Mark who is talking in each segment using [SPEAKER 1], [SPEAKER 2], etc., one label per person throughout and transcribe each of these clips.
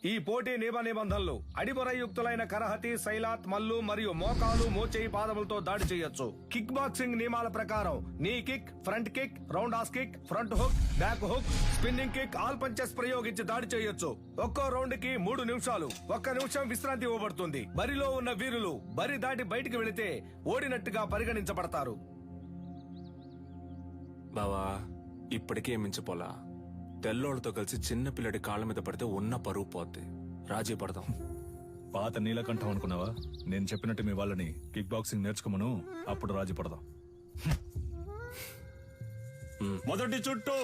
[SPEAKER 1] ఈ పోటీ నియమ నిబంధనలు అడిమొరయుక్తులైన కరహతి, సైలాత్, మల్లు మరియు మోకాలు, మోచేయి, పాదములతో దాడి చేయొచ్చు. కిక్ బాక్సింగ్ నియమాల ప్రకారం నీ kick, front kick, round has kick, front hook, back hook, spinning kick, all punches ప్రయోగించి దాడి చేయొచ్చు. ఒక్కో రౌండ్ కి 3 నిమిషాలు, 1 నిమిషం విశ్రాంతి ఇవ్వబడుతుంది. బరిలో ఉన్న వీరులు బరి దాటి బయటికి వెళితే ఓడినట్టుగా పరిగణించబడతారు.
[SPEAKER 2] బావా ఇప్పటికే మించిపోలా. తెల్లోళ్ళతో కలిసి చిన్న పిల్లడి కాళ్ళ మీద పడితే ఉన్న పరువు పోద్ది. రాజీ పడదాం.
[SPEAKER 3] పాత నీలకంఠం అనుకున్నావా? నేను చెప్పినట్టు మీ వాళ్ళని కిక్ బాక్సింగ్ నేర్చుకోమను, అప్పుడు రాజీ పడదాం.
[SPEAKER 4] మొదటి చుట్టూ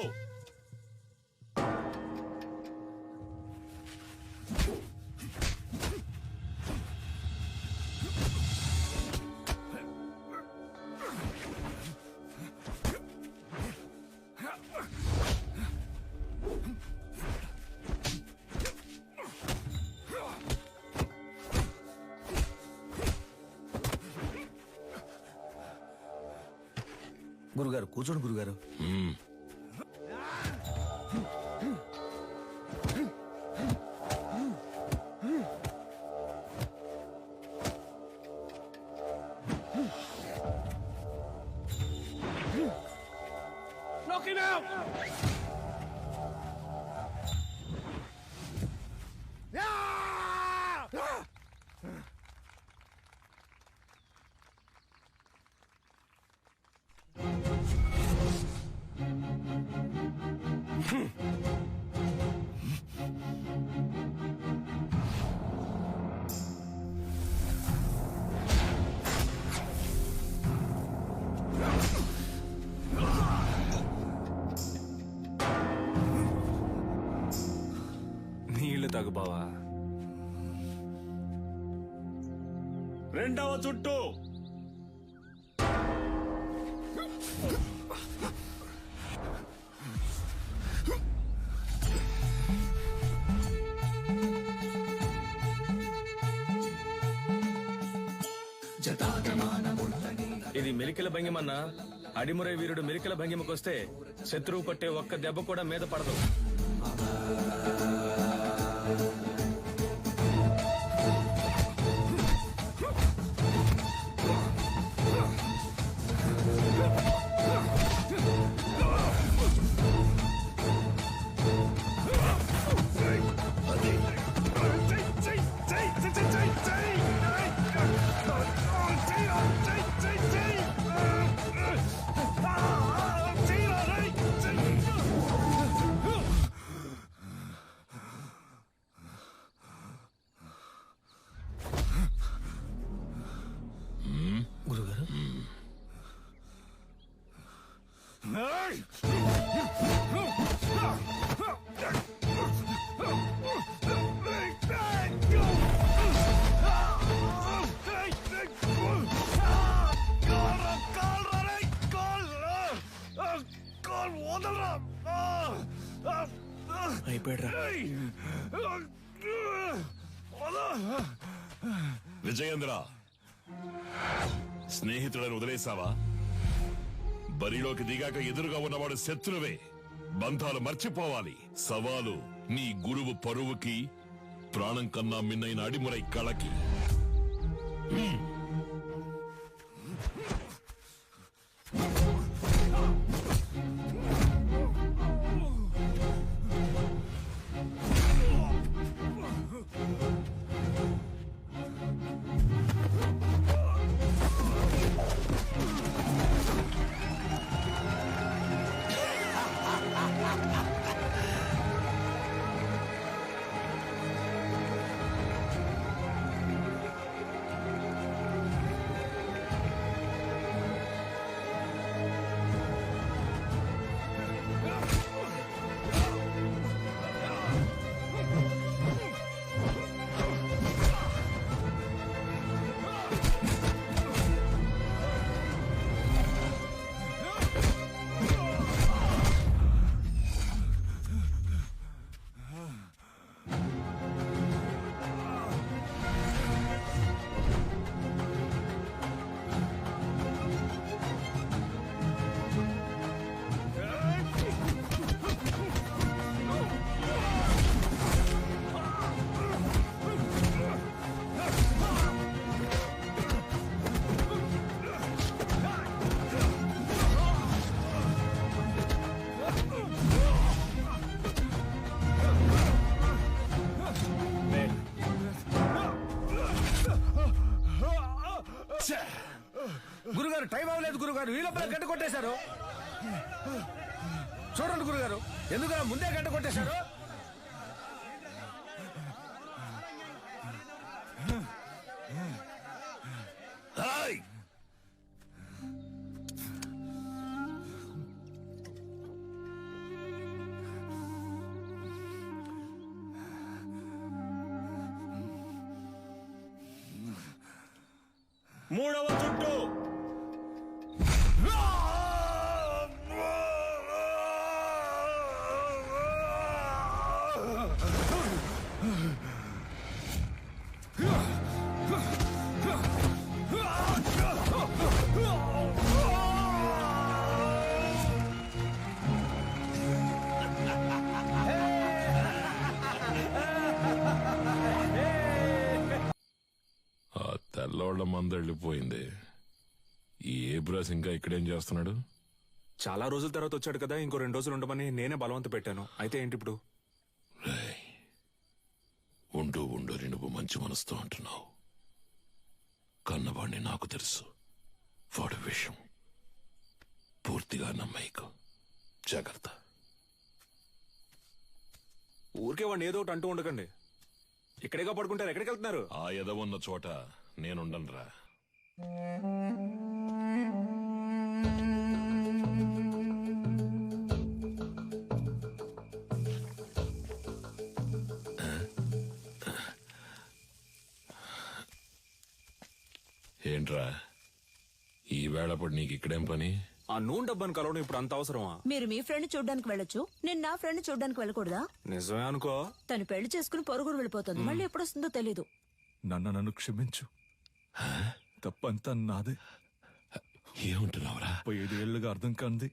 [SPEAKER 1] గురుగారు కూర్చోండి గురుగారు.
[SPEAKER 4] Knock him out!
[SPEAKER 2] నీళ్లు తాగు బావా.
[SPEAKER 4] రెండవ చుట్టూ
[SPEAKER 1] ఇది మెలికల భంగిమన్నా. అడిమురై వీరుడు మెలికల భంగిమకొస్తే శత్రువు కొట్టే ఒక్క దెబ్బ కూడా మీద పడదు. గురుగారు
[SPEAKER 2] అయిపోయాడ్రా.
[SPEAKER 4] విజయేంద్ర, స్నేహితులను వదిలేసావా? బరిలోకి దిగాక ఎదురుగా ఉన్నవాడు శత్రువే. బంధాలు మర్చిపోవాలి. సవాలు నీ గురువు పరువుకి, ప్రాణం కన్నా మిన్నైన అడిమురై కళకి.
[SPEAKER 1] గురుగారు టైం అవ్వలేదు గురుగారు, ఈ లోపల గంట కొట్టేశారు. చూడండి గురుగారు, ఎందుకు ముందే గంట కొట్టేశారు.
[SPEAKER 4] హాయ్!
[SPEAKER 2] మూడవ చుట్టూ
[SPEAKER 4] ఆ తెల్లోళ్ళ మంద వెళ్ళిపోయింది. ఈ ఏబ్రాస్ ఇంకా ఇక్కడేం చేస్తున్నాడు?
[SPEAKER 2] చాలా రోజుల తర్వాత వచ్చాడు కదా, ఇంకో 2 రోజులు ఉండమని నేనే బలవంత పెట్టాను. అయితే ఏంటి ఇప్పుడు?
[SPEAKER 4] రేయ్, ఉండు ఉండు అని నువ్వు మంచి మనసుతో అంటున్నావు. కన్నవాణ్ణి నాకు తెలుసు. వాడి విషయం పూర్తిగా నమ్మయికు. జాగ్రత్త.
[SPEAKER 2] ఊరికే వాడిని ఏదో ఒకటి అంటూ ఉండకండి. ఇక్కడేగా పడుకుంటారు, ఎక్కడికి వెళ్తున్నారు?
[SPEAKER 4] ఆ ఎదవున్న చోట నేనుండనురా. ఏంట్రా ఈ వేళప్పుడు నీకు ఇక్కడేం పని?
[SPEAKER 2] ఆ నూనె డబ్బాని కలవడం ఇప్పుడు అంత అవసరమా?
[SPEAKER 5] మీరు మీ ఫ్రెండ్ చూడ్డానికి వెళ్ళొచ్చు, నేను నా ఫ్రెండ్ చూడ్డానికి వెళ్ళకూడదా?
[SPEAKER 2] నిజమే అనుకో.
[SPEAKER 5] తను పెళ్లి చేసుకుని పొరుగురు వెళ్ళిపోతుంది, మళ్ళీ ఎప్పుడొస్తుందో తెలీదు.
[SPEAKER 3] నన్ను క్షమించు. తప్పంతా నాదే.
[SPEAKER 4] ఏమంటున్నావురా?
[SPEAKER 3] 5 ఏళ్లుగా అర్థం కాంది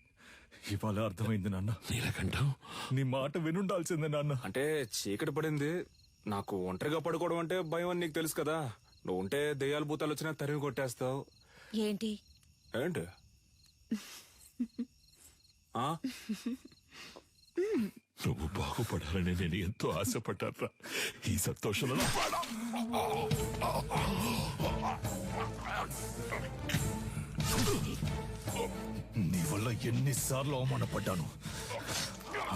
[SPEAKER 3] ఇవాళ అర్థమైంది నాన్న.
[SPEAKER 4] నీలకంఠం,
[SPEAKER 3] నీ మాట వినుండాల్సిందే నాన్న.
[SPEAKER 2] అంటే చీకటి పడింది, నాకు ఒంటరిగా పడుకోవడం అంటే భయం అని నీకు తెలుసు కదా. నువ్వు ఉంటే దెయ్యాలు భూతాలు వచ్చినా తరిమి కొట్టేస్తావు.
[SPEAKER 5] ఏంటి
[SPEAKER 2] ఏంటి? ఆ?
[SPEAKER 4] నువ్వు బాగుపడాలని నేను ఎంతో ఆశపడ్డారా. ఈ సంతోషంలో
[SPEAKER 3] నీ వల్ల ఎన్నిసార్లు అవమానపడ్డాను.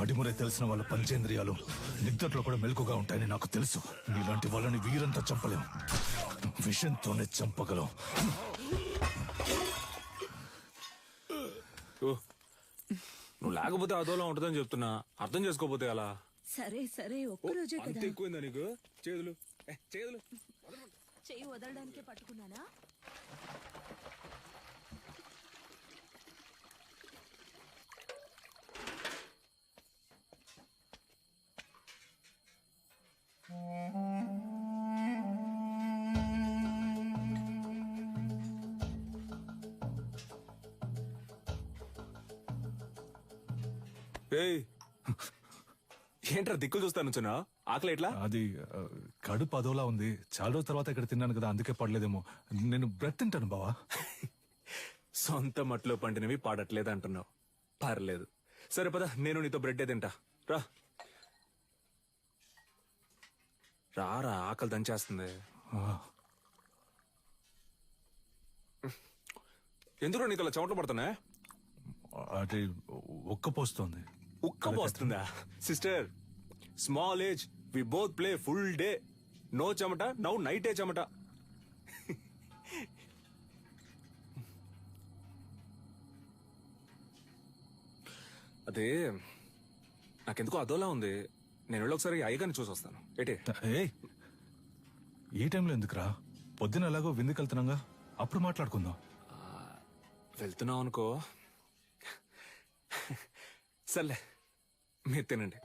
[SPEAKER 3] అడిమురే తెలిసిన వాళ్ళ పంచేంద్రియాలు నిద్రలో కూడా మెలకుగా ఉంటాయని నాకు తెలుసు. నీలాంటి వాళ్ళని వీరంతా చంపలేం, విషంతోనే చంపగలం.
[SPEAKER 2] ఓ, నువ్వు లేకపోతే అదోలా ఉంటుందని చెప్తున్నా, అర్థం చేసుకోపోతే అలా.
[SPEAKER 5] సరే సరే, ఒక్కరోజే
[SPEAKER 2] అంత
[SPEAKER 5] కదా.
[SPEAKER 2] ఎక్కువైందా నీకు? చేతులు చేతులు
[SPEAKER 5] చెయ్యి వదలడానికే పట్టుకున్నానా?
[SPEAKER 2] ఏయ్, ఏంట్రా దిక్కులు చూస్తాను చిన్న? ఆకలి ఎట్లా?
[SPEAKER 3] అది కడుపు అదోలా ఉంది. చాలా రోజుల తర్వాత ఇక్కడ తిన్నాను కదా, అందుకే పడలేదేమో. నేను బ్రెడ్ తింటాను బావా.
[SPEAKER 2] సొంత మట్లో పండినవి పాడట్లేదు అంటున్నావు. పర్లేదు, సరే పద, నేను నీతో బ్రెడ్ తింటా. రా రారా, ఆకలి దంచేస్తుంది. ఎందుకు నీకు అలా చెమటలు పడుతున్నా?
[SPEAKER 3] అది ఉక్కపోస్తుంది.
[SPEAKER 2] ఉక్కపోస్తుందా? Sister, small age, we both play full day. No చెమట, నౌ నైటే చెమట. అదే నాకెందుకో అదోలా ఉంది. నేను వెళ్ళి ఒకసారి అయ్యగారిని చూసి వస్తాను. ఏటే?
[SPEAKER 3] ఏయ్, ఈ టైంలో ఎందుకురా? పొద్దున ఎలాగో విందుకు వెళ్తున్నాగా, అప్పుడు మాట్లాడుకుందాం.
[SPEAKER 2] వెళ్తున్నావు అనుకో. సర్లే, మీరు తినండి.